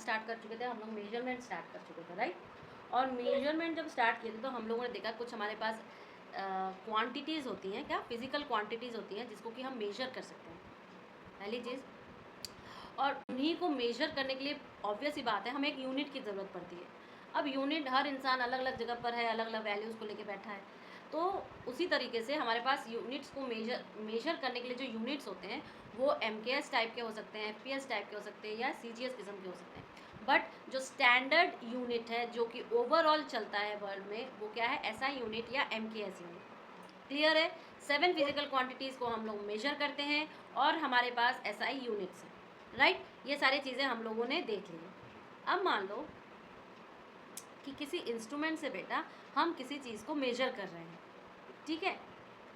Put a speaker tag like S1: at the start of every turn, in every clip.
S1: Start कर चुके थे, हम लोग मेजरमेंट स्टार्ट कर चुके थे, राइट। और मेजरमेंट जब स्टार्ट किए थे तो हम लोगों ने देखा कुछ हमारे पास क्वांटिटीज़ होती हैं, क्या फिजिकल क्वांटिटीज़ होती हैं जिसको कि हम मेजर कर सकते हैं, पहली चीज़। और उन्हीं को मेजर करने के लिए ऑब्वियस ही बात है हमें एक यूनिट की ज़रूरत पड़ती है। अब यूनिट हर इंसान अलग अलग जगह पर है, अलग अलग वैल्यूज़ को लेके बैठा है, तो उसी तरीके से हमारे पास यूनिट्स को मेजर करने के लिए जो यूनिट्स होते हैं वो MKS टाइप के हो सकते हैं, FPS टाइप के हो सकते हैं, या CGS किस्म के हो सकते हैं। बट जो स्टैंडर्ड यूनिट है जो कि ओवरऑल चलता है वर्ल्ड में, वो क्या है, SI यूनिट या MKS यूनिट। क्लियर है। 7 फिजिकल क्वांटिटीज़ को हम लोग मेजर करते हैं और हमारे पास SI यूनिट्स हैं, राइट। ये सारी चीज़ें हम लोगों ने देख ली। अब मान लो कि किसी इंस्ट्रूमेंट से बेटा हम किसी चीज़ को मेजर कर रहे हैं, ठीक है।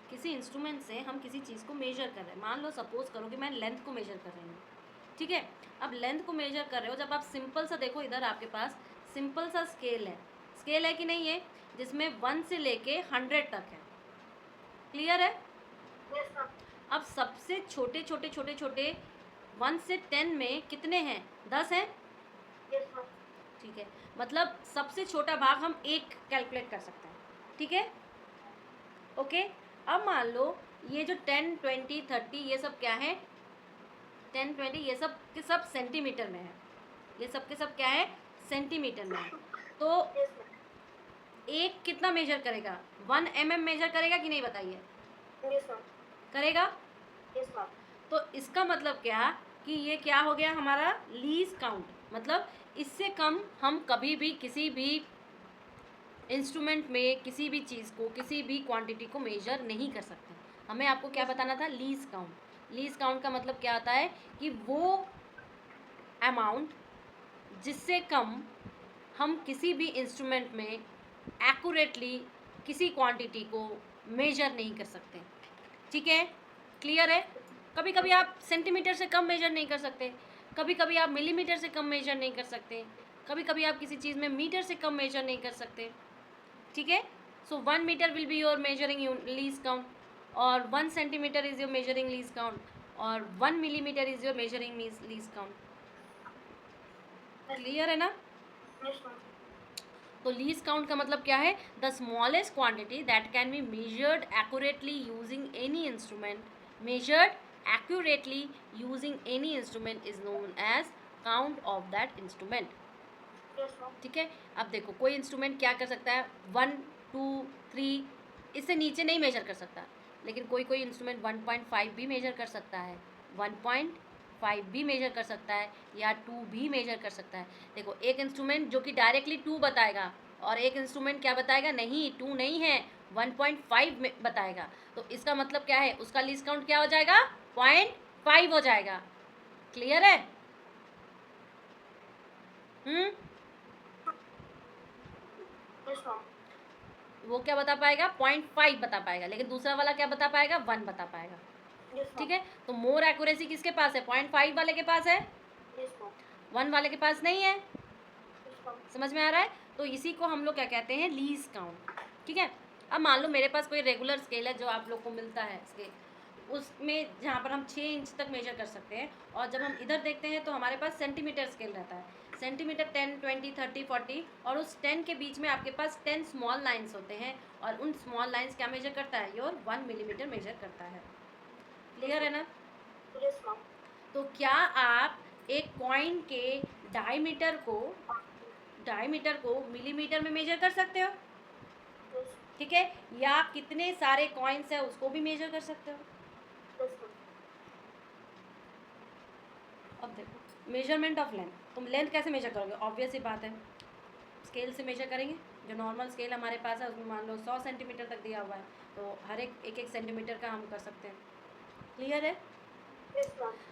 S1: किसी इंस्ट्रूमेंट से हम किसी चीज़ को मेजर कर रहे हैं, मान लो सपोज करो कि मैं लेंथ को मेजर कर रही हूँ, ठीक है। अब लेंथ को मेजर कर रहे हो, जब आप सिंपल सा देखो, इधर आपके पास सिंपल सा स्केल है कि नहीं है, जिसमें 1 से लेके 100 तक है। क्लियर है। अब सबसे छोटे छोटे छोटे छोटे 1 से 10 में कितने हैं, 10 हैं, ठीक है। मतलब सबसे छोटा भाग हम 1 कैलकुलेट कर सकते हैं, ठीक है, ओके। अब मान लो ये जो 10, 20, 30 ये सब क्या है, 10, 20 ये सब के सब सेंटीमीटर में है, ये सब के सब क्या है, सेंटीमीटर में है। तो एक कितना मेजर करेगा, 1 mm मेजर करेगा कि नहीं, बताइए, करेगा। तो इसका मतलब क्या कि ये क्या हो गया हमारा लीस्ट काउंट, मतलब इससे कम हम कभी भी किसी भी इंस्ट्रूमेंट में किसी भी चीज़ को, किसी भी क्वांटिटी को मेजर नहीं कर सकते। हमें आपको क्या बताना था, लीस्ट काउंट। लीस्ट काउंट का मतलब क्या आता है कि वो अमाउंट जिससे कम हम किसी भी इंस्ट्रूमेंट में एक्यूरेटली किसी क्वांटिटी को मेजर नहीं कर सकते, ठीक है, क्लियर है। कभी कभी आप सेंटीमीटर से कम मेजर नहीं कर सकते, कभी कभी आप मिलीमीटर से कम मेजर नहीं कर सकते, कभी कभी आप किसी चीज़ में मीटर से कम मेजर नहीं कर सकते, ठीक है। So 1 metre will be your measuring least count, और 1 centimetre is your measuring least count, और 1 millimetre is your measuring least count. Clear है ना। तो लीस्ट काउंट का मतलब क्या है, the smallest quantity that can be measured accurately using any instrument, measured accurately using any instrument is known as count of that instrument, ठीक है। अब देखो कोई इंस्ट्रूमेंट क्या कर सकता है, 1, 2, 3 इससे नीचे नहीं मेजर कर सकता, लेकिन कोई कोई इंस्ट्रूमेंट 1.5 भी मेजर कर सकता है, 1.5 भी मेजर कर सकता है, या 2 भी मेजर कर सकता है। देखो एक इंस्ट्रूमेंट जो कि डायरेक्टली 2 बताएगा, और एक इंस्ट्रूमेंट क्या बताएगा, नहीं 2 नहीं है, 1.5 में बताएगा। तो इसका मतलब क्या है, उसका लीस्ट काउंट क्या हो जाएगा, 0.5 हो जाएगा। क्लियर है। वो क्या बता पाएगा, 0.5 बता पाएगा, लेकिन दूसरा वाला क्या बता पाएगा, 1 बता पाएगा, ठीक है। तो मोर एक्यूरेसी किसके पास है, 0.5 वाले के पास है, 1 वाले के पास नहीं है। समझ में आ रहा है। तो इसी को हम लोग क्या कहते हैं, लीस्ट काउंट, ठीक है। अब मान लो मेरे पास कोई रेगुलर स्केल है जो आप लोग को मिलता है स्केल, उसमें जहाँ पर हम 6 इंच तक मेजर कर सकते हैं, और जब हम इधर देखते हैं तो हमारे पास सेंटीमीटर स्केल रहता है, सेंटीमीटर 10, 20, 30, 40, और उस 10 के बीच में आपके पास 10 स्मॉल लाइन्स होते हैं, और उन स्मॉल लाइन्स क्या मेजर करता है, योर 1 मिलीमीटर मेजर करता है। क्लियर है ना। तो क्या आप एक कॉइन के डायमीटर को मिलीमीटर में मेजर कर सकते हो, ठीक है, या कितने सारे कॉइन्स है उसको भी मेजर कर सकते हो। अब देखो मेजरमेंट ऑफ लेंथ, तुम लेंथ कैसे मेजर करोगे, ऑब्वियस ही बात है स्केल से मेजर करेंगे। जो नॉर्मल स्केल हमारे पास है उसमें मान लो 100 सेंटीमीटर तक दिया हुआ है, तो हर एक सेंटीमीटर का हम कर सकते हैं। क्लियर है।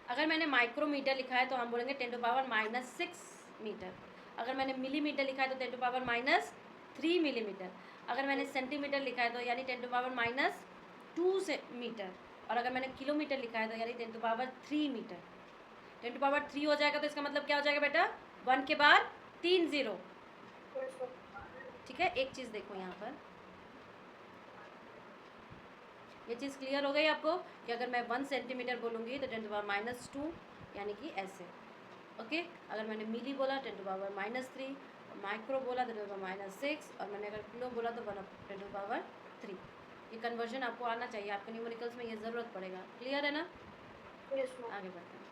S1: अगर मैंने माइक्रोमीटर लिखा है तो हम बोलेंगे 10⁻⁻6 मीटर। अगर मैंने मिलीमीटर लिखा है तो 10⁻⁻3 मिलीमीटर। अगर मैंने सेंटीमीटर लिखा है तो यानी 10⁻⁻2 से मीटर। और अगर मैंने किलोमीटर लिखा है तो यानी 10⁻3 मीटर। 10⁻3 हो जाएगा तो इसका मतलब क्या हो जाएगा बेटा, 1 के बाद 3 0, ठीक है। एक चीज़ देखो यहाँ पर, ये चीज़ क्लियर हो गई आपको कि अगर मैं 1 सेंटीमीटर बोलूँगी तो 10⁻⁻2 यानी कि ऐसे, ओके। अगर मैंने मिली बोला 10⁻³ माइक्रो बोला तो 10⁻6 और मैंने अगर किलो बोला तो 10⁻3। ये कन्वर्जन आपको आना चाहिए, आपको न्यूमेरिकल्स में ये ज़रूरत पड़ेगा। क्लियर है ना? आगे बढ़ते हैं।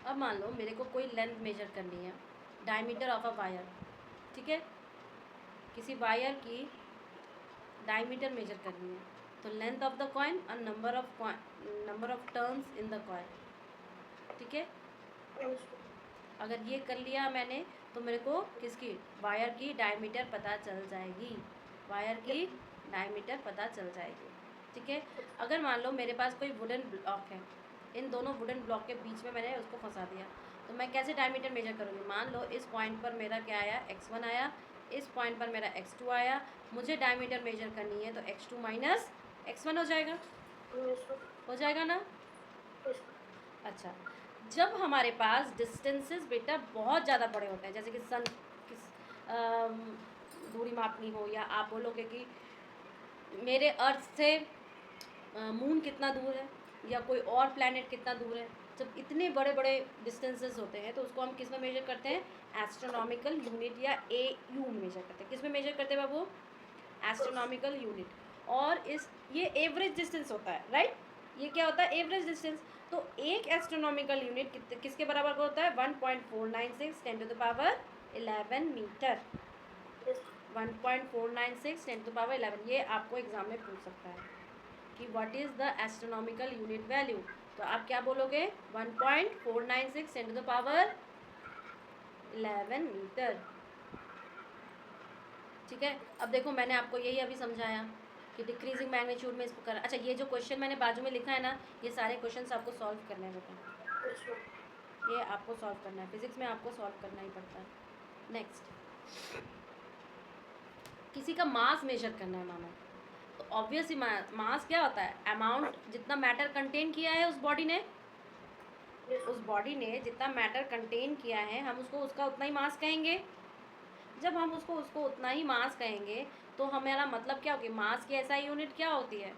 S1: अब मान लो मेरे को कोई लेंथ मेजर करनी है, डायमीटर ऑफ अ वायर, ठीक है, किसी वायर की डायमीटर मेजर करनी है, तो लेंथ ऑफ द कॉइन और number of turns in the coin, ठीक है। अगर ये कर लिया मैंने तो मेरे को किसकी, वायर की डायमीटर पता चल जाएगी, वायर की डायमीटर पता चल जाएगी, ठीक है। अगर मान लो मेरे पास कोई वुडन ब्लॉक है, इन दोनों वुडन ब्लॉक के बीच में मैंने उसको फंसा दिया, तो मैं कैसे डायमीटर मेजर करूँगी? मान लो इस पॉइंट पर मेरा क्या आया, x1 आया, इस पॉइंट पर मेरा x2 आया, मुझे डायमीटर मेजर करनी है तो x2 माइनस x1 हो जाएगा, हो जाएगा ना? अच्छा, जब हमारे पास डिस्टेंसेस बेटा बहुत ज़्यादा बड़े होते हैं, जैसे कि सन किस दूरी मापनी हो, या आप बोलोगे कि मेरे अर्थ से मून कितना दूर है, या कोई और प्लैनेट कितना दूर है, जब इतने बड़े बड़े डिस्टेंसेस होते हैं तो उसको हम किस में मेजर करते हैं? एस्ट्रोनॉमिकल यूनिट या AU में मेजर करते हैं। किस में मेजर करते हैं बाबू? Astronomical unit. और इस ये एवरेज डिस्टेंस होता है, राइट? ये क्या होता है? Average distance. तो एक एस्ट्रोनॉमिकल यूनिट किसके बराबर का होता है? 1.496 10⁻11 मीटर। 1.496 10⁻11, ये आपको एग्जाम में पूछ सकता है कि what is the astronomical unit value. तो आप क्या बोलोगे? 1.496 10⁻11 मीटर, ठीक है। अब देखो मैंने आपको यही अभी समझाया कि डिक्रीजिंग मैग्नीट्यूड में इसको कर। अच्छा, ये जो क्वेश्चन मैंने बाजू में लिखा है ना, ये सारे क्वेश्चंस आपको सॉल्व करने हैं बेटा, ये आपको सॉल्व करना है, फिजिक्स में आपको सॉल्व करना ही पड़ता है। नेक्स्ट, किसी का मास मेजर करना है मानो, तो ऑब्वियसली मास क्या होता है? अमाउंट, जितना मैटर कंटेन किया है उस बॉडी ने, जितना मैटर कंटेन किया है हम उसको उसका उतना ही मास कहेंगे। जब हम उसको उतना ही मास कहेंगे तो हमारा मतलब क्या होगी? मास की ऐसा यूनिट क्या होती है?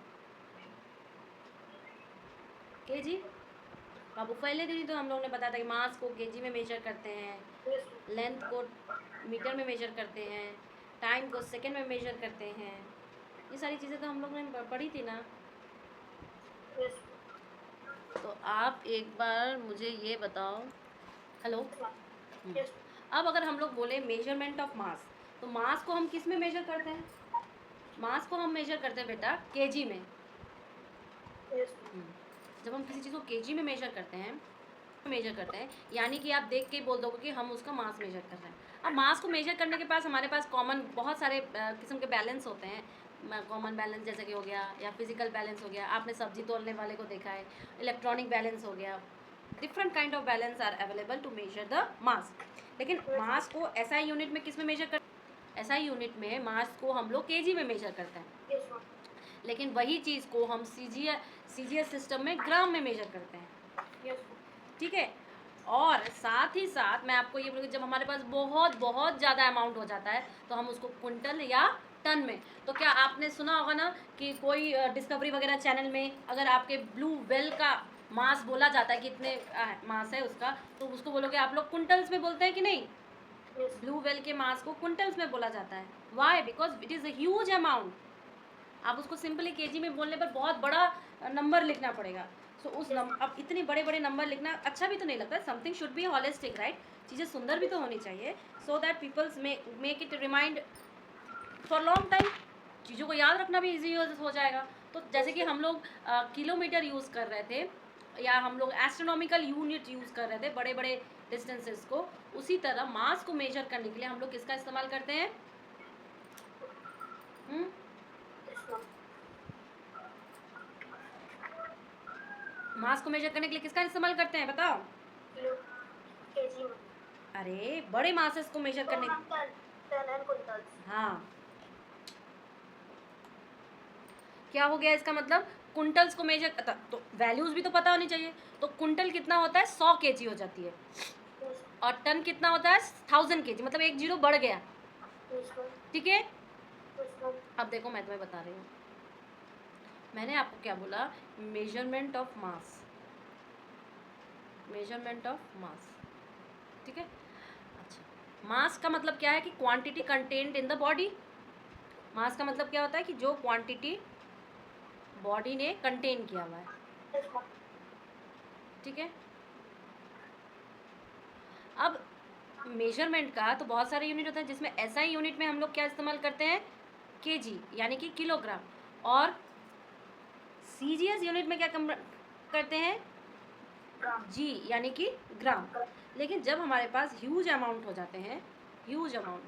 S1: केजी। बाबू पहले दिन तो हम लोगों ने बताया था कि मास को केजी में मेजर करते हैं, लेंथ को मीटर में मेजर करते हैं, टाइम को सेकंड में मेजर करते हैं। ये सारी चीज़ें तो हम लोग ने पढ़ी थी ना। तो आप एक बार मुझे ये बताओ, हेलो। अब अगर हम लोग बोले मेजरमेंट ऑफ मास, तो मास को हम किस में मेजर करते हैं? मास को हम मेजर करते हैं बेटा केजी में। जब हम किसी चीज़ को केजी में मेजर करते हैं यानी कि आप देख के बोल दोगे कि हम उसका मास मेजर कर रहे हैं। अब मास को मेजर करने के पास हमारे पास कॉमन बहुत सारे किस्म के बैलेंस होते हैं। कॉमन बैलेंस जैसे कि हो गया, या फिजिकल बैलेंस हो गया, आपने सब्जी तोलने वाले को देखा है, इलेक्ट्रॉनिक बैलेंस हो गया, different kind of balance are available to measure the mass. लेकिन मास को SI यूनिट में किस में मेजर कर, SI यूनिट में मास को हम लोग केजी में मेजर करते हैं, लेकिन वही चीज़ को हम CGS सिस्टम में ग्राम में मेजर करते हैं, ठीक है। और साथ ही साथ मैं आपको ये बोलूँगी, जब हमारे पास बहुत बहुत ज़्यादा अमाउंट हो जाता है तो हम उसको क्विंटल या टन में। तो क्या आपने सुना होगा ना कि कोई डिस्कवरी वगैरह चैनल में अगर आपके ब्लू वेल का मास बोला जाता है कि इतने मास है उसका, तो उसको बोलोगे आप लोग क्विंटल्स में बोलते हैं कि नहीं? ब्लू वेल के मास को क्विंटल्स में बोला जाता है। Why? Because it is a huge amount. आप उसको सिंपली केजी में बोलने पर बहुत बड़ा नंबर लिखना पड़ेगा। सो उस अब इतने बड़े बड़े नंबर लिखना अच्छा भी तो नहीं लगता। Something should be holistic, right? चीज़ें सुंदर भी तो होनी चाहिए, so that peoples make it remind for long time. चीज़ों को याद रखना भी ईजी हो जाएगा। तो जैसे कि हम लोग किलोमीटर यूज़ कर रहे थे, या हम लोग एस्ट्रोनॉमिकल यूनिट यूज़ कर रहे थे बड़े बड़े डिस्टेंसेस को, उसी तरह मास को मेजर करने के लिए हम लोग किसका इस्तेमाल करते हैं? मास को मेजर करने के लिए किसका इस्तेमाल करते हैं बताओ? अरे बड़े मासेस को मेजर करने, हाँ, क्या हो गया इसका मतलब? कुंटल्स को मेजर, तो वैल्यूज भी तो पता होनी चाहिए। तो कुंटल कितना होता है? 100 kg हो जाती है, और टन कितना होता है? 1000 kg, मतलब एक जीरो बढ़ गया, ठीक है। अब देखो मैं तुम्हें बता रही हूँ, मैंने आपको क्या बोला? Measurement of mass, measurement of mass. ठीक है। अच्छा, मास का मतलब क्या है कि quantity contained in the body. Mass का मतलब क्या होता है कि जो क्वांटिटी बॉडी ने कंटेन किया हुआ है। ठीक है। अब मेजरमेंट का तो बहुत सारे यूनिट होते हैं, जिसमें एसआई यूनिट में हम लोग क्या इस्तेमाल करते हैं, केजी यानी कि किलोग्राम, और सीजीएस यूनिट में क्या करते हैं, जी यानी कि ग्राम। लेकिन जब हमारे पास ह्यूज अमाउंट हो जाते हैं, ह्यूज अमाउंट,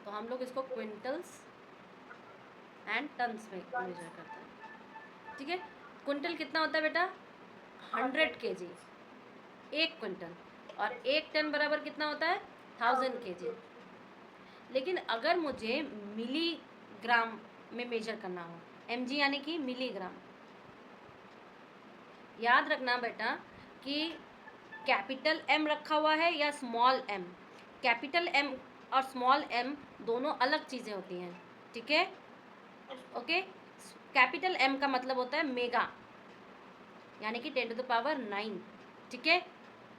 S1: तो हम लोग इसको क्विंटल्स एंड टन्स में मेजर करते हैं। ठीक है। क्विंटल कितना होता है बेटा, 100 kg, 1 क्विंटल, और 1 टन बराबर कितना होता है, 1000 kg। लेकिन अगर मुझे मिलीग्राम में मेजर करना हो, mg यानी कि मिलीग्राम, याद रखना बेटा कि कैपिटल M रखा हुआ है या स्मॉल m। कैपिटल M और स्मॉल m दोनों अलग चीज़ें होती हैं। ठीक है, ओके। कैपिटल M का मतलब होता है मेगा, यानी कि 10⁹। ठीक है।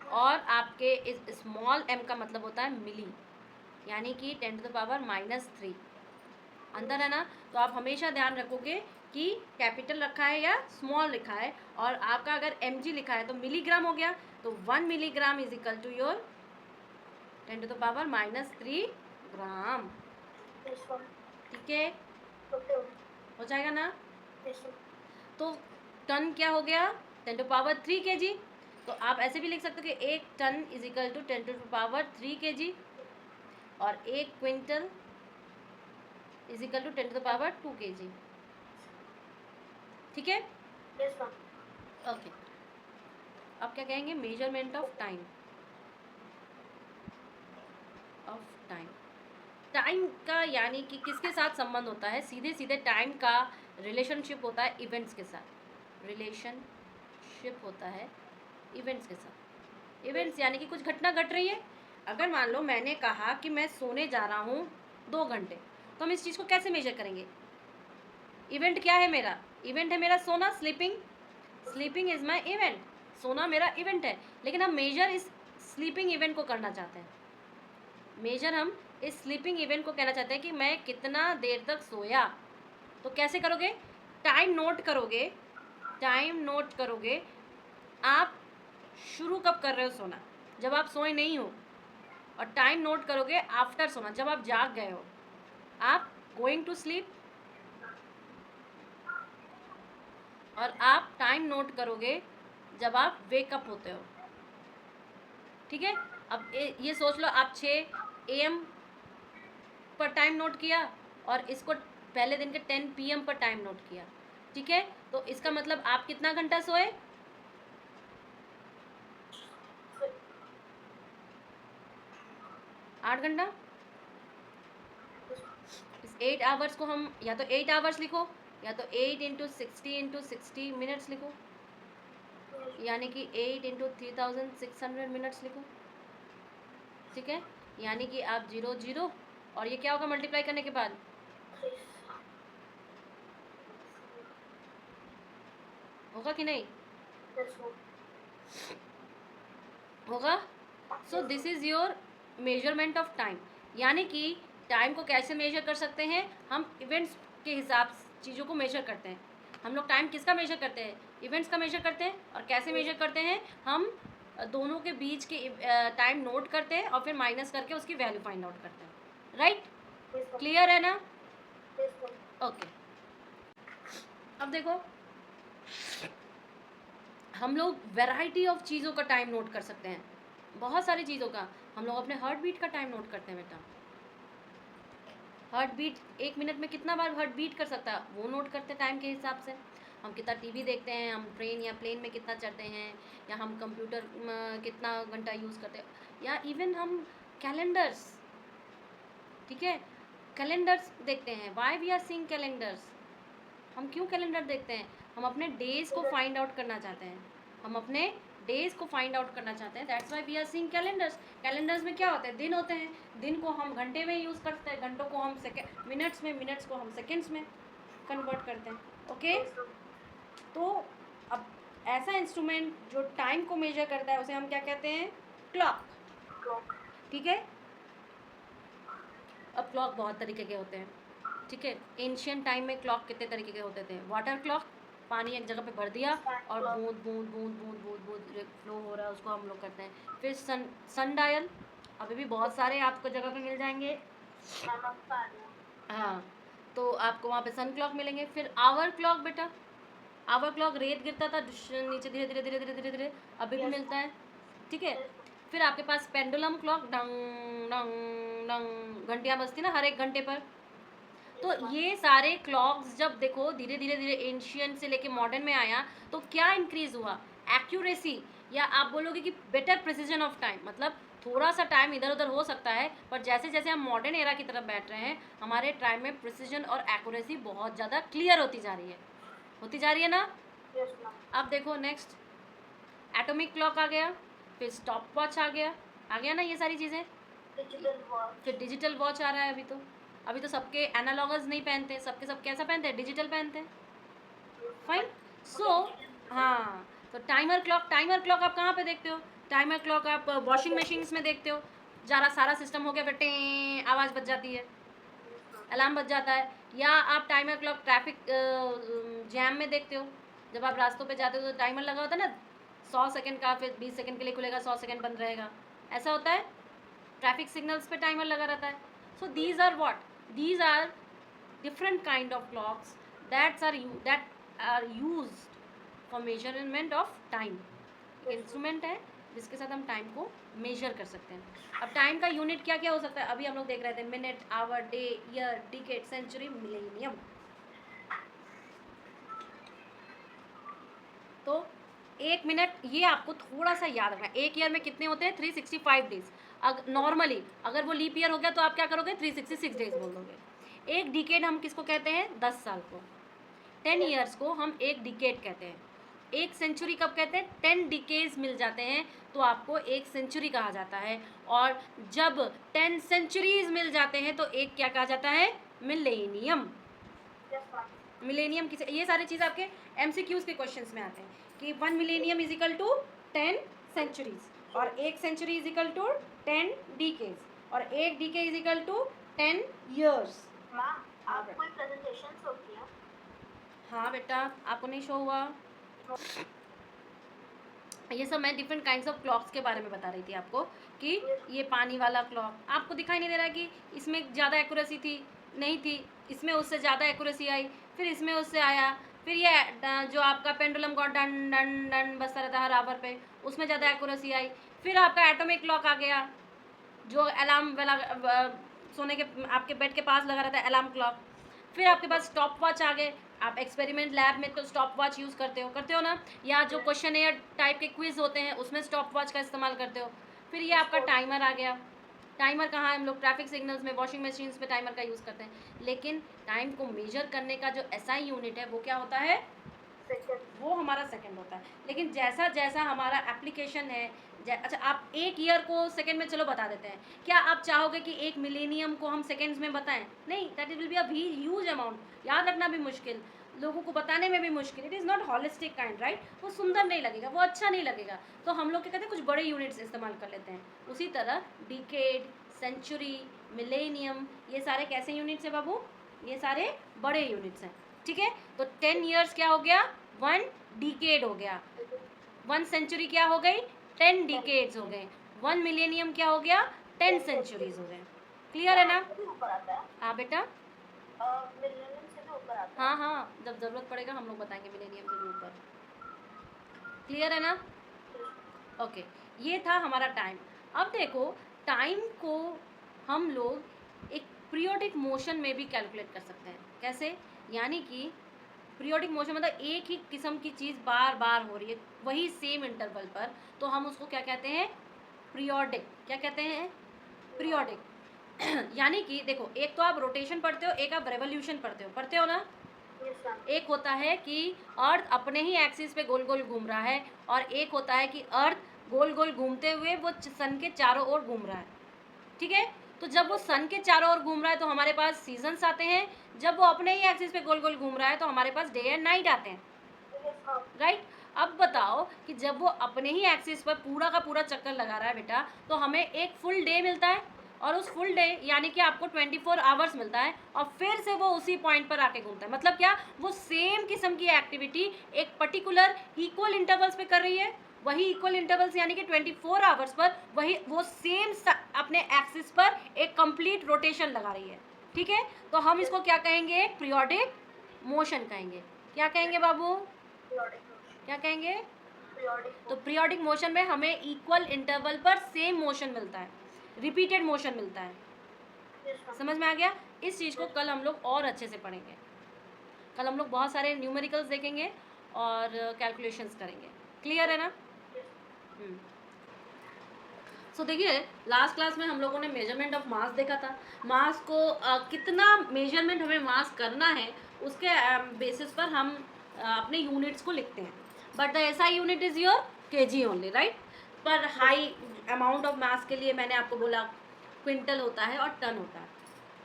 S1: और आपके इस स्मॉल m का मतलब होता है मिली, यानी कि 10⁻⁻3। अंदर है ना। तो आप हमेशा ध्यान रखोगे कि कैपिटल रखा है या स्मॉल लिखा है, और आपका अगर mg लिखा है तो मिलीग्राम हो गया, तो 1 milligram is equal to your 10⁻³ gram. ठीक है, हो जाएगा ना। तो टन क्या हो गया, 10⁻³ kg। तो आप ऐसे भी लिख सकते हो कि 1 ton is equal to 10⁻³ kg, और 1 quintal is equal to 10⁻² kg। ठीक है, ओके। अब क्या कहेंगे, मेजरमेंट ऑफ टाइम। टाइम का यानी कि किसके साथ संबंध होता है, सीधे सीधे टाइम का रिलेशनशिप होता है इवेंट्स के साथ। रिलेशनशिप होता है इवेंट्स के साथ। इवेंट्स यानी कि कुछ घटना घट रही है। अगर मान लो मैंने कहा कि मैं सोने जा रहा हूँ 2 घंटे, तो हम इस चीज़ को कैसे मेजर करेंगे। इवेंट क्या है मेरा, इवेंट है मेरा सोना, स्लीपिंग इज माई इवेंट। सोना मेरा इवेंट है, लेकिन हम मेजर इस स्लीपिंग इवेंट को करना चाहते हैं। मेजर हम इस स्लीपिंग इवेंट को कहना चाहते हैं कि मैं कितना देर तक सोया। तो कैसे करोगे, टाइम नोट करोगे, टाइम नोट करोगे। आप शुरू कब कर रहे हो सोना, जब आप सोए नहीं हो, और टाइम नोट करोगे आफ्टर सोना, जब आप जाग गए हो, आप गोइंग टू स्लीप। और आप टाइम नोट करोगे जब आप वेकअप होते हो। ठीक है। अब ये सोच लो, आप 6 AM पर टाइम नोट किया, और इसको पहले दिन के 10 PM पर टाइम नोट किया। ठीक है। तो इसका मतलब आप कितना घंटा सोए, 8 घंटा। इस 8 आवर्स को हम या तो 8 आवर्स लिखो, या तो 8 × 60 × 60 मिनट्स लिखो, यानी कि 8 × 3600 मिनट्स लिखो। ठीक है, यानी कि आप 0 और ये क्या होगा मल्टीप्लाई करने के बाद, होगा कि नहीं, होगा। So this is your measurement of time. यानी कि टाइम को कैसे मेजर कर सकते हैं, हम इवेंट्स के हिसाब से चीज़ों को मेजर करते हैं। हम लोग टाइम किसका मेजर करते हैं, इवेंट्स का मेजर करते हैं। और कैसे मेजर करते हैं, हम दोनों के बीच के टाइम नोट करते हैं और फिर माइनस करके उसकी वैल्यू फाइंड आउट करते हैं। राइट, क्लियर है ना। ओके। अब देखो, हम लोग वैरायटी ऑफ चीज़ों का टाइम नोट कर सकते हैं, बहुत सारी चीज़ों का। हम लोग अपने हार्ट बीट का टाइम नोट करते हैं बेटा। हार्ट बीट 1 मिनट में कितना बार हार्ट बीट कर सकता है, वो नोट करते हैं टाइम के हिसाब से। हम कितना टीवी देखते हैं, हम ट्रेन या प्लेन में कितना चढ़ते हैं, या हम कंप्यूटर कितना घंटा यूज़ करते हैं, या इवन हम कैलेंडर्स, ठीक है, कैलेंडर्स देखते हैं। Why we are seeing calendars, हम क्यों कैलेंडर देखते हैं, हम अपने डेज को फाइंड आउट करना चाहते हैं, हम अपने डेज को फाइंड आउट करना चाहते हैं। That's why we are seeing calendars. Calendars में क्या होते हैं, दिन होते हैं, दिन को हम घंटे में यूज़ करते हैं, घंटों को हम मिनट्स में, मिनट्स को हम सेकेंड्स में कन्वर्ट करते हैं। ओके। तो अब ऐसा इंस्ट्रूमेंट जो टाइम को मेजर करता है उसे हम क्या कहते हैं? क्लॉक। ठीक है, अब क्लॉक बहुत तरीके के होते हैं, ठीक है। एंशियंट टाइम में क्लॉक कितने तरीके के होते थे? वाटर क्लॉक, पानी एक जगह पे भर दिया और बूंद बूंद बूंद बूंद बूंद बूंद फ्लो हो रहा है, उसको हम लोग करते हैं। फिर सन डायल, अभी भी बहुत सारे आपको जगह पे मिल जाएंगे, हाँ, तो आपको वहाँ पे सन क्लॉक मिलेंगे। फिर आवर क्लॉक, बेटा आवर क्लॉक रेत गिरता था नीचे धीरे धीरे धीरे धीरे धीरे धीरे, अभी भी मिलता है, ठीक है। फिर आपके पास पेंडुलम क्लॉक, डंग डंग डंग घंटियाँ बजती ना हर एक घंटे पर। तो ये सारे क्लॉक्स जब देखो धीरे धीरे धीरे एंशियंट से लेके मॉडर्न में आया तो क्या इंक्रीज हुआ? एक्यूरेसी, या आप बोलोगे कि बेटर प्रिसीजन ऑफ टाइम, मतलब थोड़ा सा टाइम इधर उधर हो सकता है, पर जैसे जैसे हम मॉडर्न एरा की तरफ बैठ रहे हैं हमारे टाइम में प्रिसीजन और एक्यूरेसी बहुत ज़्यादा क्लियर होती जा रही है, होती जा रही है ना। अब देखो नेक्स्ट एटॉमिक क्लॉक आ गया, फिर स्टॉप वॉच आ गया ना ये सारी चीज़ें। फिर डिजिटल वॉच आ रहा है, अभी तो सबके एनालॉगस नहीं पहनते, सबके सब कैसा पहनते हैं? डिजिटल पहनते हैं, फाइन। सो हाँ, तो टाइमर क्लॉक आप कहाँ पे देखते हो? टाइमर क्लॉक आप वॉशिंग मशीन्स में देखते हो, जरा सारा सिस्टम हो गया फिर टें आवाज़ बज जाती है, अलार्म बज जाता है। या आप टाइमर क्लॉक ट्रैफिक जैम में देखते हो, जब आप रास्तों पे जाते हो तो टाइमर लगा होता है ना 100 सेकंड का, फिर 20 सेकंड के लिए खुलेगा, 100 सेकंड बंद रहेगा, ऐसा होता है। ट्रैफिक सिग्नल्स पे टाइमर लगा रहता है। So these are what? These are different kind of clocks that are used for measurement of time. एक इंस्ट्रूमेंट है जिसके साथ हम टाइम को मेजर कर सकते हैं। अब टाइम का यूनिट क्या क्या हो सकता है? अभी हम लोग देख रहे थे minute, hour, day, year, decade, century, millennium. तो एक मिनट, ये आपको थोड़ा सा याद रखना, एक ईयर में कितने होते हैं? 365 डेज। नॉर्मली अगर वो लीप ईयर हो गया तो आप क्या करोगे? 366 डेज बोल दोगे। एक डिकेड हम किसको कहते हैं? 10 साल को। 10 ईयर्स को हम एक डिकेड कहते हैं। एक सेंचुरी कब कहते हैं? 10 डिकेड्स मिल जाते हैं तो आपको एक सेंचुरी कहा जाता है। और जब 10 सेंचुरीज मिल जाते हैं तो एक क्या कहा जाता है? मिलेनियम। मिलेनियम किसे? ये सारी चीज़ आपके MCQs के क्वेश्चंस में आते हैं कि 1 millennium is equal to 10 centuries, और एक century is equal to 10 decades, और एक decade is equal to 10 years.
S2: कोई प्रेजेंटेशंस होती है?
S1: हाँ बेटा, आपको नहीं शो हुआ? ये सब मैं डिफरेंट काइंड्स ऑफ क्लॉक्स के बारे में बता रही थी आपको कि ये पानी वाला क्लॉक आपको दिखाई नहीं दे रहा कि इसमें ज़्यादा एक्यूरेसी थी, नहीं थी, इसमें उससे ज़्यादा एक्यूरेसी आई, फिर इसमें उससे आया, फिर ये जो आपका पेंडुलम का डन डन डन बजता रहता है हर आवर पे, उसमें ज़्यादा एक्यूरेसी आई। फिर आपका एटॉमिक क्लॉक आ गया जो अलार्म वाला सोने के आपके बेड के पास लगा रहता है, अलार्म क्लॉक। फिर आपके पास स्टॉप वॉच आ गए, आप एक्सपेरिमेंट लैब में तो स्टॉप वॉच यूज़ करते हो ना, या जो क्वेश्चन एयर टाइप के क्विज होते हैं उसमें स्टॉप वॉच का इस्तेमाल करते हो। फिर ये आपका टाइमर आ गया। टाइमर कहाँ है? हम लोग ट्रैफिक सिग्नल्स में, वॉशिंग मशीन्स पे टाइमर का यूज़ करते हैं। लेकिन टाइम को मेजर करने का जो SI यूनिट है वो क्या होता है? वो हमारा सेकंड होता है। लेकिन जैसा जैसा हमारा एप्लीकेशन है, अच्छा आप एक ईयर को सेकंड में चलो बता देते हैं, क्या आप चाहोगे कि एक मिलेनियम को हम सेकंड्स में बताएं? नहीं, that will be a huge amount, याद रखना भी मुश्किल, लोगों को बताने में भी मुश्किल। It is not holistic kind, right? वो सुंदर नहीं लगेगा, वो अच्छा नहीं लगेगा, तो हम लोग क्या कहते हैं कुछ बड़े यूनिट्स इस्तेमाल कर लेते हैं। उसी तरह डिकेड, सेंचुरी, मिलेनियम, ये सारे कैसे यूनिट्स हैं बाबू? ये सारे बड़े यूनिट्स हैं, ठीक है। तो 10 ईयर्स क्या हो गया? 1 डिकेड हो गया। 1 सेंचुरी क्या हो गई? 10 डिकेड्स हो गए। 1 मिलेनियम क्या हो गया? 10 सेंचुरीज हो गए। क्लियर है ना? हाँ बेटा,
S2: मिलेनियम से भी ऊपर आता है।
S1: हाँ, जब ज़रूरत पड़ेगा हम लोग बताएंगे मिलेनियम से भी ऊपर। क्लियर है ना? ओके, ये था हमारा टाइम। अब देखो, टाइम को हम लोग एक पीरियोडिक मोशन में भी कैलकुलेट कर सकते हैं। कैसे? यानी कि पीरियोडिक मोशन मतलब एक ही किस्म की चीज़ बार बार हो रही है वही सेम इंटरवल पर, तो हम उसको क्या कहते हैं? पीरियोडिक। क्या कहते हैं? पीरियोडिक। यानी कि देखो, एक तो आप रोटेशन पढ़ते हो, एक आप रेवोल्यूशन पढ़ते हो ना। एक होता है कि अर्थ अपने ही एक्सिस पे गोल गोल घूम रहा है, और एक होता है कि अर्थ गोल गोल घूमते हुए वो सन के चारों ओर घूम रहा है, ठीक है। तो जब वो सन के चारों ओर घूम रहा है तो हमारे पास सीजन्स आते हैं, जब वो अपने ही एक्सिस पे गोल गोल घूम रहा है तो हमारे पास डे एंड नाइट आते हैं, राइट। अब बताओ कि जब वो अपने ही एक्सिस पर पूरा का पूरा चक्कर लगा रहा है बेटा, तो हमें एक फुल डे मिलता है, और उस फुल डे यानी कि आपको 24 आवर्स मिलता है, और फिर से वो उसी पॉइंट पर आके घूमता है। मतलब क्या, वो सेम किस्म की एक्टिविटी एक पर्टिकुलर इक्वल इंटरवल्स पे कर रही है। वही इक्वल इंटरवल्स यानी कि 24 आवर्स पर वही वो सेम अपने एक्सिस पर एक कंप्लीट रोटेशन लगा रही है। ठीक है, तो हम इसको क्या कहेंगे, पीरियोडिक मोशन कहेंगे। क्या कहेंगे बाबू, क्या कहेंगे? तो पीरियोडिक मोशन में हमें इक्वल इंटरवल पर सेम मोशन मिलता है, रिपीटेड मोशन मिलता है। समझ में आ गया? इस चीज़ को कल हम लोग और अच्छे से पढ़ेंगे। कल हम लोग बहुत सारे न्यूमेरिकल्स देखेंगे और कैलकुलेशंस करेंगे। क्लियर है ना? सो देखिए, लास्ट क्लास में हम लोगों ने मेजरमेंट ऑफ मास देखा था। मास को कितना मेजरमेंट हमें मास करना है, उसके बेसिस पर हम अपने यूनिट्स को लिखते हैं। But the SI unit is your KG only, right? पर हाई अमाउंट ऑफ मास के लिए मैंने आपको बोला क्विंटल होता है और टन होता है।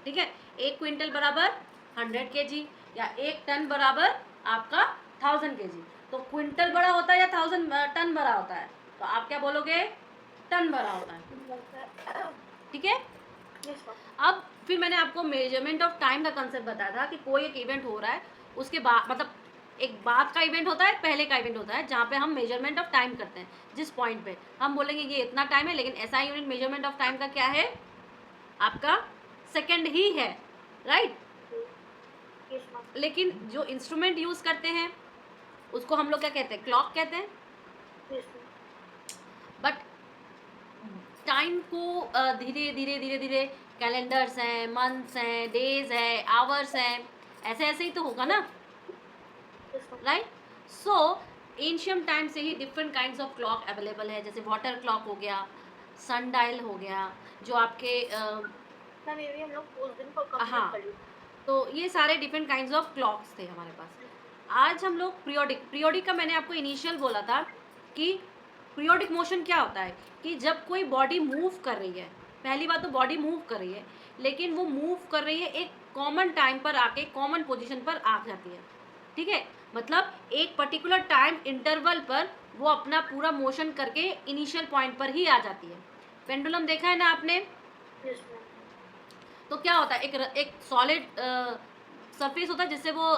S1: ठीक है, 1 क्विंटल बराबर 100 केजी, या 1 टन बराबर आपका 1000 केजी। तो क्विंटल बड़ा होता है या 1000 टन बड़ा होता है? तो आप क्या बोलोगे, टन बड़ा होता है। ठीक है, अब फिर मैंने आपको मेजरमेंट ऑफ टाइम का कंसेप्ट बताया था कि कोई एक इवेंट हो रहा है, उसके बाद मतलब एक बाद का इवेंट होता है, पहले का इवेंट होता है, जहाँ पे हम मेजरमेंट ऑफ टाइम करते हैं। जिस पॉइंट पे हम बोलेंगे ये इतना टाइम है, लेकिन ऐसा यूनिट मेजरमेंट ऑफ टाइम का क्या है, आपका सेकेंड ही है, राइट? लेकिन जो इंस्ट्रूमेंट यूज करते हैं उसको हम लोग क्या कहते हैं, क्लॉक कहते हैं। बट टाइम को धीरे धीरे धीरे धीरे कैलेंडर्स हैं, मंथ्स हैं, डेज है, आवर्स हैं, ऐसे ऐसे ही तो होगा ना, राइट? सो एंशियंट टाइम से ही different kinds of clock available है, जैसे वाटर क्लॉक हो गया, सन डायल हो गया, जो आपके
S2: हम लोग उस दिन को
S1: हाँ, तो ये सारे डिफरेंट काइंड्स ऑफ क्लॉक्स थे हमारे पास। आज हम लोग पीरियोडिक का मैंने आपको इनिशियल बोला था कि पीरियोडिक मोशन क्या होता है, कि जब कोई बॉडी मूव कर रही है, पहली बात तो बॉडी मूव कर रही है, लेकिन वो मूव कर रही है एक कॉमन टाइम पर आके कॉमन पोजीशन पर आ जाती है। ठीक है, मतलब एक पर्टिकुलर टाइम इंटरवल पर वो अपना पूरा मोशन करके इनिशियल पॉइंट पर ही आ जाती है। पेंडुलम देखा है ना आपने? तो क्या होता है, एक सॉलिड सरफेस होता है जिससे वो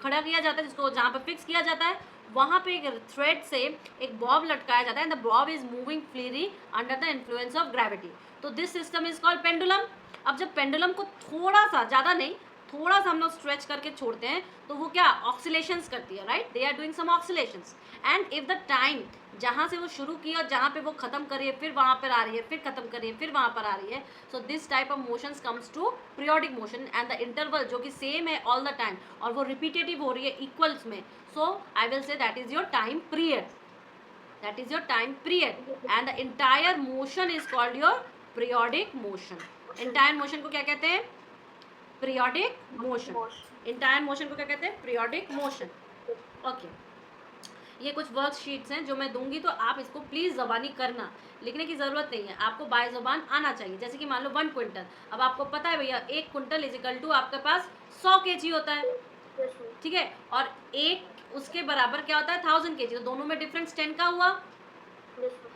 S1: खड़ा किया जाता है, जिसको जहाँ पर फिक्स किया जाता है, वहाँ पे एक थ्रेड से एक बॉब लटकाया जाता है, and the bob is moving freely under the influence of gravity. तो this system is called pendulum. अब जब पेंडुलम को थोड़ा सा, ज़्यादा नहीं, थोड़ा सा हम लोग स्ट्रेच करके छोड़ते हैं, तो वो क्या ऑक्सीलेशंस करती है, right? They are doing some oscillations, and if the time जहाँ से वो शुरू की और जहाँ पे वो खत्म कर रही है, फिर वहाँ पर आ रही है, फिर खत्म कर रही है, फिर वहाँ पर आ रही है, so this type of motions comes to periodic motion, and the interval जो कि सेम है ऑल द टाइम और वो रिपीटेटिव हो रही है इक्वल्स में, so I will say that is your time period, that is your time period, and the entire motion is called your periodic motion. entire motion को क्या कहते हैं, periodic motion. entire motion को क्या कहते हैं, periodic motion. okay, ये कुछ वर्कशीट्स हैं जो मैं दूंगी, तो आप इसको प्लीज़ ज़बानी करना, लिखने की ज़रूरत नहीं है, आपको बाय ज़बान आना चाहिए। जैसे कि मान लो 1 क्विंटल, अब आपको पता है भैया 1 क्विंटल इज इक्वल टू आपके पास 100 केजी होता है, ठीक है, और एक उसके बराबर क्या होता है, 1000 केजी, तो दोनों में डिफरेंस 10 का हुआ।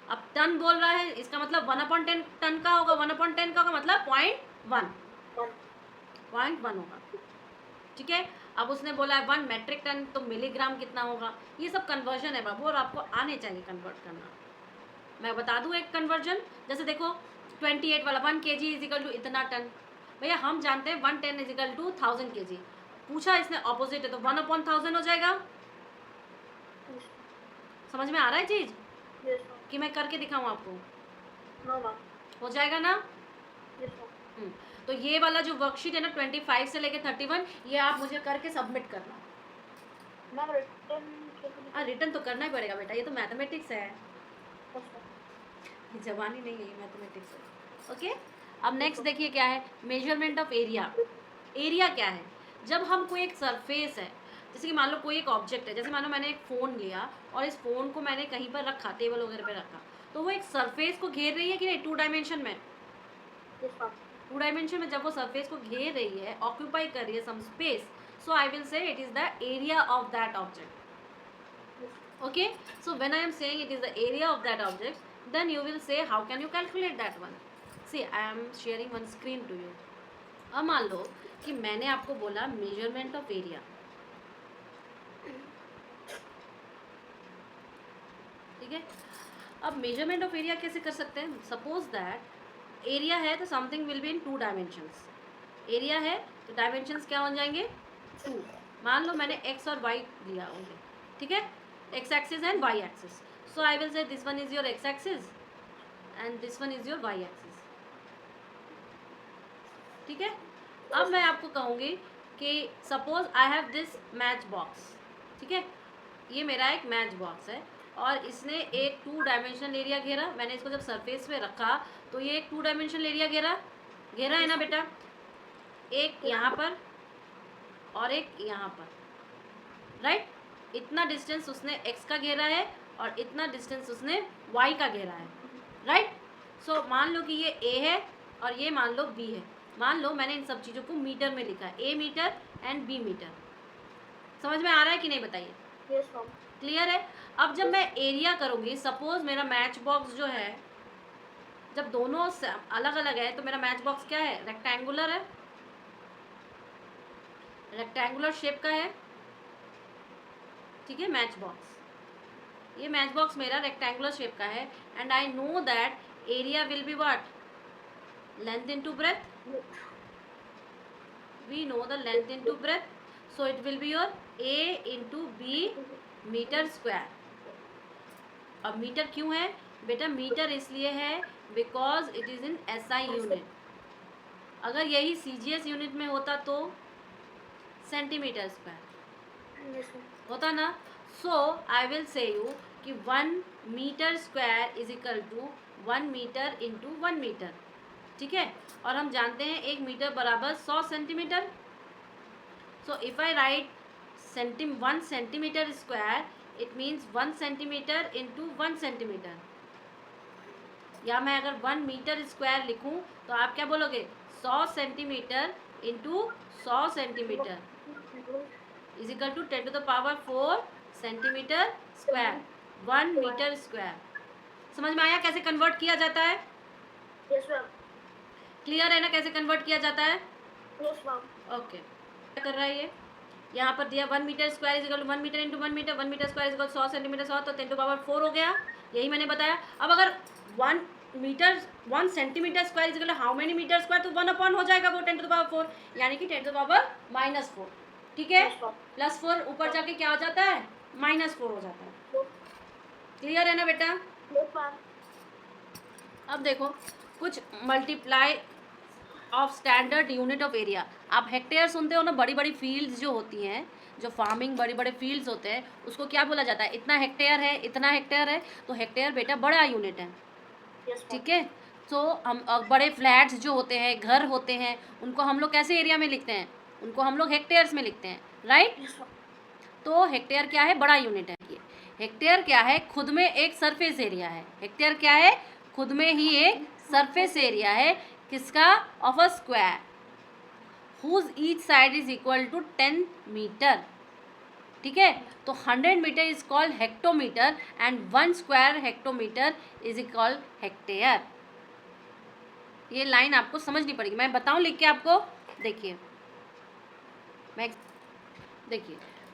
S1: अब टन बोल रहा है, इसका मतलब 1/10 टन का होगा, 1/10 का होगा मतलब 0.1 होगा, ठीक है। अब उसने बोला है 1 मेट्रिक टन, तो मिलीग्राम कितना होगा, ये सब कन्वर्जन है बाबू, और आपको आने चाहिए कन्वर्ट करना। मैं बता दूं एक कन्वर्जन, जैसे देखो 28 वाला 1 kg इज इक्वल टू इतना टन, भैया हम जानते हैं 110 इज इक्वल टू 1000 kg, पूछा इसने ऑपोजिट है तो 1/1000 हो जाएगा। समझ में आ रहा है चीज कि मैं करके दिखाऊं आपको? हो जाएगा ना? तो ये वाला जो वर्कशीट है ना 25 से लेके 31, ये आप मुझे करके सबमिट करना। रिटर्न तो करना ही पड़ेगा बेटा, ये तो मैथमेटिक्स है, जबानी नहीं है, ये मैथमेटिक्स है। ओके, अब नेक्स्ट देखिए क्या है, मेजरमेंट ऑफ एरिया। एरिया क्या है, जब हम कोई एक सरफेस है, जैसे कि मान लो कोई एक ऑब्जेक्ट है, जैसे मान लो मैंने एक फ़ोन लिया और इस फ़ोन को मैंने कहीं पर रखा, टेबल वगैरह पे रखा, तो वो एक सरफेस को घेर रही है कि नहीं, 2 डायमेंशन में। 2 डायमेंशन में जब वो सरफेस को घेर रही है, ऑक्यूपाई कर रही है some space, so I will say it is the area of that object. Okay, so when I am saying it is the area of that object, then you will say how can you calculate that one. See, I am sharing one screen to you. अब मान लो कि मैंने आपको बोला measurement of area, ठीक है. अब measurement of area कैसे कर सकते हैं? सपोज दैट एरिया है तो something will be in 2 dimensions. Area है तो डायमेंशंस क्या हो जाएंगे? 2. मान लो मैंने एक्स और वाई लिया होंगे, ठीक है, X axis and Y axis. So I will say this one is your X axis and this one is your Y axis, ठीक है. अब मैं आपको कहूँगी कि suppose I have this match box, ठीक है, ये मेरा एक मैच बॉक्स है और इसने एक 2 डायमेंशनल एरिया घेरा. मैंने इसको जब सरफेस पे रखा तो ये एक 2 डायमेंशनल एरिया घेरा है ना बेटा. एक यहाँ पर और एक यहाँ पर, राइट. इतना डिस्टेंस उसने x का घेरा है और इतना डिस्टेंस उसने y का घेरा है, राइट. सो मान लो कि ये a है और ये मान लो b है. मान लो मैंने इन सब चीज़ों को मीटर में लिखा है, a metre and b metre. समझ में आ रहा है कि नहीं बताइए?
S2: Yes ma'am.
S1: क्लियर है. अब जब मैं एरिया करूँगी, सपोज मेरा मैच बॉक्स जो है जब दोनों अलग अलग है तो मेरा मैच बॉक्स क्या है? रेक्टेंगुलर है, रेक्टेंगुलर शेप का है, ठीक है. मैच बॉक्स, ये मैच बॉक्स मेरा रेक्टेंगुलर शेप का है and I know that area will be what? Length into breadth. We know the length into breadth, so it will be your a into b metre square. अब metre क्यों है बेटा? Metre इसलिए है because it is in SI unit. अगर यही CGS unit में होता तो सेंटीमीटर स्क्वायर
S2: यस मैम.
S1: होता ना. सो आई विल से यू कि 1 metre square is equal to 1 metre into 1 metre, ठीक है. और हम जानते हैं 1 मीटर बराबर 100 centimetre. So if I write 1 centimetre square, it means 1 centimetre into 1 centimetre. या मैं अगर 1 मीटर स्क्वायर लिखूं तो आप क्या बोलोगे? 100 centimetre into 100 centimetre is equal to 10 to the power 4 centimetre square, 1 metre square. समझ में आया कैसे कन्वर्ट किया जाता है?
S2: Yes ma'am.
S1: क्लियर है ना कैसे कन्वर्ट किया जाता है?
S2: Yes ma'am.
S1: ओके. क्या कर रहा है ये? यहाँ पर दिया 1 metre square is equal to 1 metre into 1 metre, 1 metre square is equal 100 centimetre 100, तो 10 टू पावर 4 हो गया. यही मैंने बताया. अब अगर 1 centimetre square is equal to how many metre square, तो 1 अपॉन हो जाएगा वो 10 टू द पावर 4, यानी कि 10 टू द पावर -4, ठीक है.
S2: Yes, ma'am.
S1: +4 ऊपर जाके क्या हो जाता है? -4 हो जाता है. क्लियर है ना बेटा?
S2: Yes ma'am.
S1: अब देखो कुछ multiply of standard unit of area. आप हेक्टेयर सुनते हो ना, बड़ी बड़ी फील्ड्स जो होती हैं, जो फार्मिंग बड़े बड़े फील्ड्स होते हैं, उसको क्या बोला जाता है? इतना हेक्टेयर है, इतना हेक्टेयर है. तो हेक्टेयर बेटा बड़ा यूनिट है,
S2: यस मैम.
S1: ठीक है. तो हम बड़े फ्लैट्स जो होते हैं, घर होते हैं, उनको हम लोग कैसे एरिया में लिखते हैं? उनको हम लोग हेक्टेयर्स में लिखते हैं, राइट.
S2: Yes ma'am.
S1: तो हेक्टेयर क्या है? बड़ा यूनिट है. ये हेक्टेयर क्या है? खुद में एक सरफेस एरिया है. हेक्टेयर क्या है? खुद में ही एक सरफेस एरिया है. किसका? Of a square whose each side is equal to 10 metre, ठीक है. तो 100 metre is called hectometre and 1 square hectometre is equal hectare. ये लाइन आपको समझनी पड़ेगी. मैं बताऊं लिख के आपको? देखिए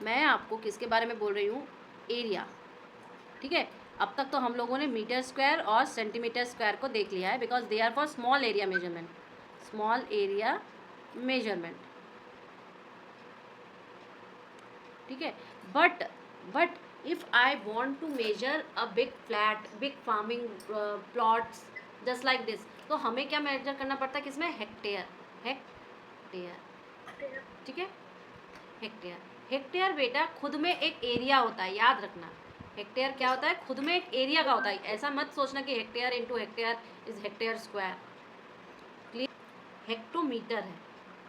S1: मैं आपको किसके बारे में बोल रही हूँ? एरिया, ठीक है. अब तक तो हम लोगों ने मीटर स्क्वायर और सेंटीमीटर स्क्वायर को देख लिया है because they are for small area measurement. Small area measurement, ठीक है. But if I want to measure a big flat, big farming plots just like this, तो हमें क्या मेजर करना पड़ता है? किसमें? हेक्टेयर. ठीक है. हेक्टेयर बेटा खुद में एक एरिया होता है, याद रखना. हेक्टेयर क्या होता है? खुद में एक एरिया का होता है. ऐसा मत सोचना कि hectare into hectare is hectare square. Clear? Hectometre है,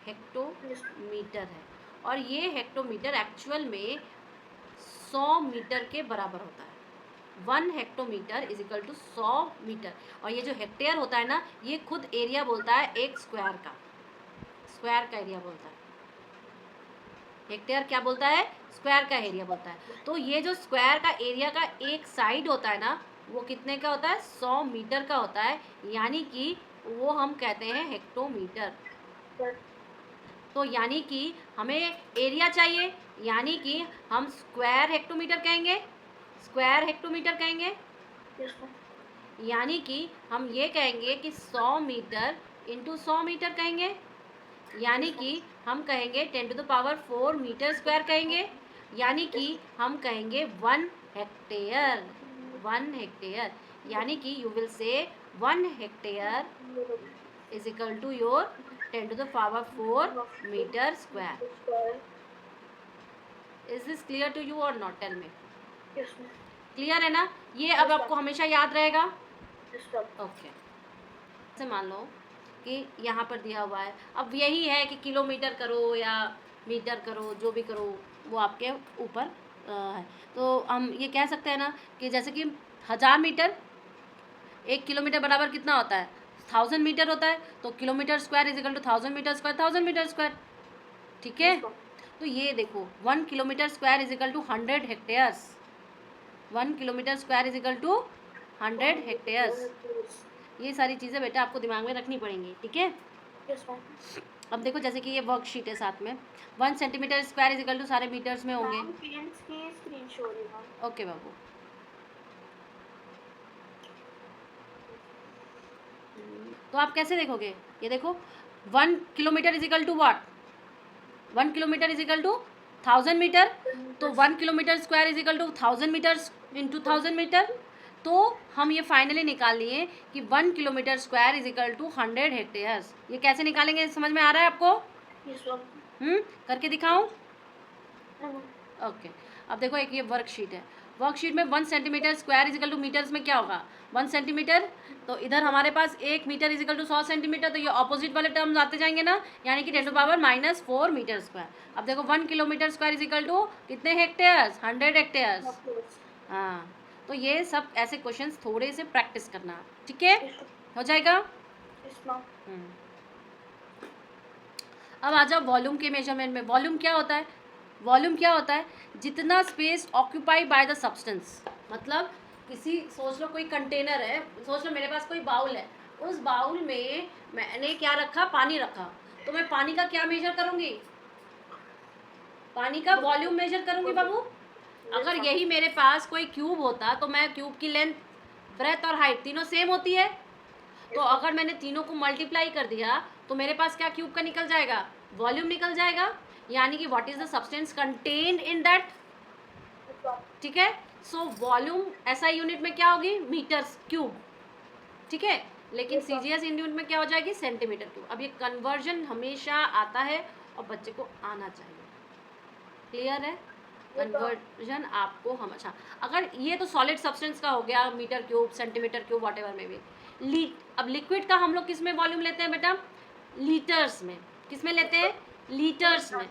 S1: हेक्टोमीटर है. और ये हेक्टोमीटर एक्चुअल में 100 मीटर के बराबर होता है. 1 hectometre is equal to 100 metre. और ये जो हेक्टेयर होता है ना, ये खुद एरिया बोलता है एक स्क्वायर का एरिया बोलता है. हेक्टेयर क्या बोलता है? स्क्वायर का एरिया बोलता है। तो ये जो स्क्वायर का एरिया का एक साइड होता है ना, वो कितने का होता है? 100 मीटर का होता है, यानी कि वो हम कहते हैं हेक्टोमीटर। तो यानी कि हमें एरिया चाहिए, यानी कि हम स्क्वायर हेक्टोमीटर कहेंगे, स्क्वायर हेक्टोमीटर कहेंगे।
S2: Yes, ma'am.
S1: यानी कि हम ये कहेंगे कि 100 मीटर इंटू 100 मीटर कहेंगे, यानी कि हम कहेंगे 10 to the power 4 metre square कहेंगे, यानी कि हम कहेंगे 1 हेक्टेयर, 1 हेक्टेयर, यानी कि you will say 1 hectare is equal to your 10 to the power 4 metre square.
S2: Square.
S1: Is this clear to you और not? Tell me.
S2: Yes, ma'am.
S1: Clear है ना? ये अब आपको हमेशा याद रहेगा।
S2: Yes, ma'am.
S1: ओके, से मान लो कि यहाँ पर दिया हुआ है, अब यही है कि किलोमीटर करो या मीटर करो, जो भी करो वो आपके ऊपर है। तो हम ये कह सकते हैं ना कि जैसे कि 1000 मीटर, 1 किलोमीटर बराबर कितना होता है? 1000 मीटर होता है। तो kilometre square is equal to 1000 metre square, 1000 metre square. ठीक है,
S2: Yes, ma'am.
S1: तो ये देखो 1 kilometre square is equal to 100 hectares, 1 kilometre square is equal to 100 hectares. ये सारी चीज़ें बेटा आपको दिमाग में रखनी पड़ेंगी, ठीक है?
S2: Yes, ma'am.
S1: अब देखो जैसे कि ये वर्कशीट है साथ में, 1 centimetre square is equal to सारे मीटर्स में होंगे।
S2: Ma'am, पेरेंट्स की स्क्रीन शो हो रही है मैम।
S1: ओके बाबू। तो आप कैसे देखोगे? ये देखो 1 kilometre is equal to what? 1 kilometre is equal to 1000 metre. तो 1 kilometre square is equal to 1000 metres into 1000 metre. तो हम ये फाइनली निकाल लिए कि 1 kilometre square is equal to 100 hectares. ये कैसे निकालेंगे, समझ में आ रहा है आपको?
S2: Yes, ma'am.
S1: करके दिखाऊं?
S2: No, ma'am.
S1: ओके, अब देखो एक ये वर्कशीट है, वर्कशीट में 1 centimetre square is equal to metres में क्या होगा? 1 सेंटीमीटर। तो इधर हमारे पास 1 मीटर इजिकल टू 100 सेंटीमीटर, तो ये ऑपोजिट वाले टर्म्स आते जाएंगे ना, यानी कि 10 टू पावर -4 मीटर स्क्वायर। अब देखो 1 किलोमीटर स्क्वायर इजिकल टू कितने हेक्टेयर्स? 100 हेक्टेयर्स।
S2: Yes.
S1: हाँ, तो ये सब ऐसे क्वेश्चंस थोड़े से प्रैक्टिस करना, ठीक है?
S2: Yes,
S1: हो जाएगा।
S2: yes, ma'am.
S1: अब आ जाओ वॉल्यूम के मेजरमेंट में। वॉल्यूम क्या होता है? वॉल्यूम क्या होता है? जितना space occupy by the substance. मतलब किसी, सोच लो कोई कंटेनर है, सोच लो मेरे पास कोई बाउल है, उस बाउल में मैंने क्या रखा? पानी रखा। तो मैं पानी का क्या मेजर करूँगी? पानी का वॉल्यूम मेजर करूँगी बाबू। अगर यही मेरे पास कोई क्यूब होता तो मैं क्यूब की लेंथ, ब्रेथ और हाइट तीनों सेम होती है, तो अगर मैंने तीनों को मल्टीप्लाई कर दिया तो मेरे पास क्या क्यूब का निकल जाएगा? वॉल्यूम निकल जाएगा, यानी कि what is the substance contained in that. ठीक है, सो वॉल्यूम ऐसा यूनिट में क्या होगी? मीटर्स क्यूब, ठीक है, लेकिन सीजीएस यूनिट में क्या हो जाएगी? Centimetre cube. अब ये कन्वर्जन हमेशा आता है और बच्चे को आना चाहिए। क्लियर है? कन्वर्जन आपको हम, अच्छा अगर ये तो सॉलिड सब्सटेंस का हो गया, metre cube, centimetre cube, whatever में भी। अब लिक्विड का हम लोग किस में वॉल्यूम लेते हैं बेटा? लीटर्स में। किस में लेते हैं? लीटर्स में,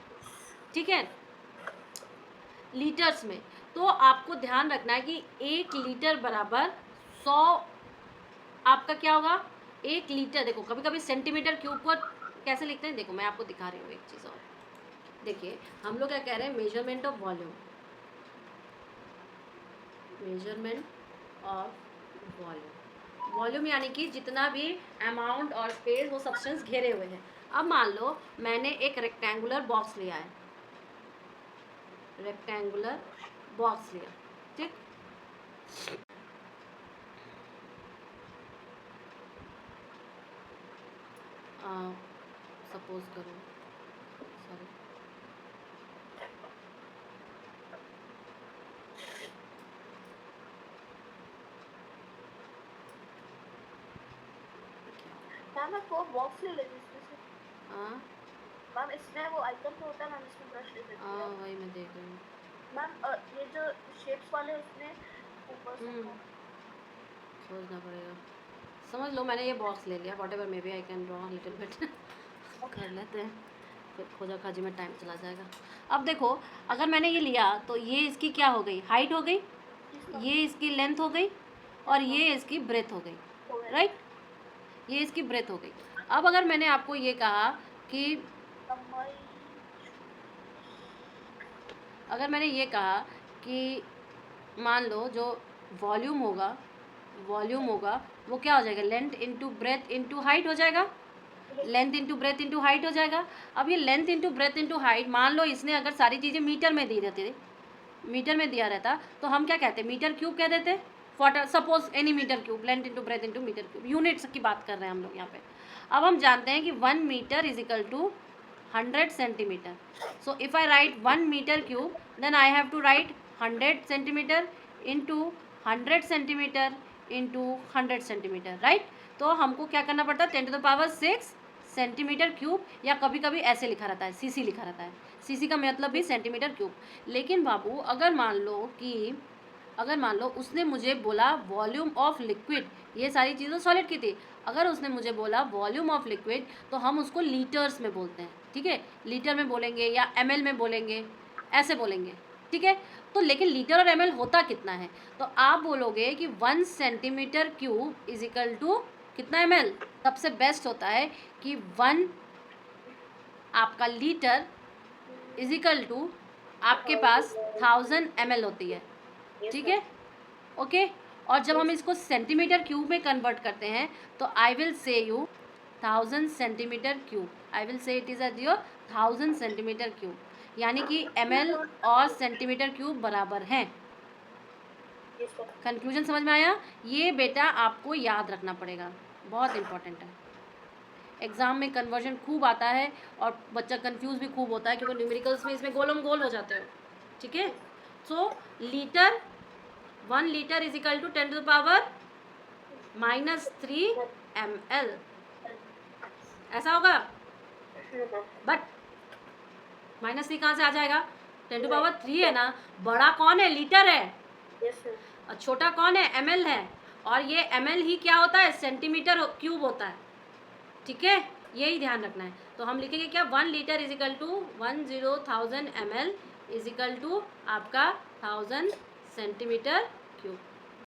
S1: ठीक है, लीटर्स में। तो आपको ध्यान रखना है कि 1 लीटर बराबर 100 आपका क्या होगा? 1 लीटर। देखो कभी कभी सेंटीमीटर क्यूब को कैसे लिखते हैं, देखो मैं आपको दिखा रही हूँ एक चीज़ और। देखिए हम लोग क्या कह रहे हैं? Measurement of volume, measurement of volume. Volume यानी कि जितना भी अमाउंट और स्पेस वो सब्सटेंस घेरे हुए हैं। अब मान लो मैंने एक रेक्टेंगुलर बॉक्स लिया है, रेक्टेंगुलर बॉक्स लिया, ठीक, सपोज करो, सॉरी,
S2: मैम मैं वो बॉक्स ले लेती हूँ इसमें से।
S1: हाँ
S2: मैम इसमें वो आइकन तो होता है, मैम इसमें ब्रश ले सकती
S1: हाँ,
S2: हूँ।
S1: वही मैं देख रही हूँ।
S2: मैम ये जो शेप्स वाले उसमें ऊपर से
S1: सोचना पड़ेगा। समझ लो मैंने ये बॉक्स ले लिया, whatever maybe I can draw little bit कर लेते हैं, फिर खोजा खाजी में टाइम चला जाएगा। अब देखो अगर मैंने ये लिया तो ये इसकी क्या हो गई? हाइट हो गई, ये इसकी लेंथ हो गई, और ये इसकी ब्रेथ हो गई, राइट, ये इसकी ब्रेथ हो गई। अब अगर मैंने आपको ये कहा कि अगर मैंने ये कहा कि मान लो जो वॉल्यूम होगा वो क्या हो जाएगा, length into breadth into height हो जाएगा, length into breadth into height हो जाएगा। अब ये length into breadth into height, मान लो इसने अगर सारी चीज़ें मीटर में दी रहती, मीटर में दिया रहता तो हम क्या कहते, मीटर क्यूब कह देते। For suppose any metre cube, length into breadth into metre cube, units की बात कर रहे हैं हम लोग यहाँ पे। अब हम जानते हैं कि 1 metre is equal to 100 centimetre. So if I write 1 metre cube then I have to write 100 centimetre into 100 centimetre into 100 centimetre, right. तो हमको क्या करना पड़ता है, 10⁶ सेंटीमीटर क्यूब, या कभी कभी ऐसे लिखा रहता है, सीसी लिखा रहता है, सीसी का मतलब भी सेंटीमीटर क्यूब। लेकिन बाबू अगर मान लो उसने मुझे बोला वॉल्यूम ऑफ लिक्विड, ये सारी चीज़ें सॉलिड की थी, अगर उसने मुझे बोला वॉल्यूम ऑफ लिक्विड तो हम उसको लीटर्स में बोलते हैं, ठीक है, लीटर में बोलेंगे या ml में बोलेंगे, ऐसे बोलेंगे, ठीक है। तो लेकिन लीटर और ml होता कितना है, तो आप बोलोगे कि 1 centimetre cube is equal to कितना ml। सबसे बेस्ट होता है कि 1 आपका लीटर इज इक्वल टू आपके पास 1000 ml होती है, ठीक है, ओके। और जब हम इसको सेंटीमीटर क्यूब में कन्वर्ट करते हैं तो आई विल से you 1000 centimetre cube, I will say it is at your 1000 centimetre cube, यानी कि ml और सेंटीमीटर क्यूब बराबर हैं। कंक्लूजन समझ में आया, ये बेटा आपको याद रखना पड़ेगा, बहुत इंपॉर्टेंट है। एग्ज़ाम में कन्वर्जन खूब आता है और बच्चा कंफ्यूज भी खूब होता है क्योंकि न्यूमेरिकल्स में इसमें गोलम गोल हो जाते हैं, ठीक है। So litre, 1 litre is equal to 10⁻³ ml, ऐसा होगा। बट -3 कहाँ से आ जाएगा, 10⁻³ है ना, बड़ा कौन है, लीटर है, और छोटा कौन है, ml है, और ये ml ही क्या होता है, सेंटीमीटर क्यूब होता है, ठीक है, यही ध्यान रखना है। तो हम लिखेंगे क्या, 1 litre is equal to 10,000 ml is equal to आपका 1000 सेंटीमीटर क्यूब।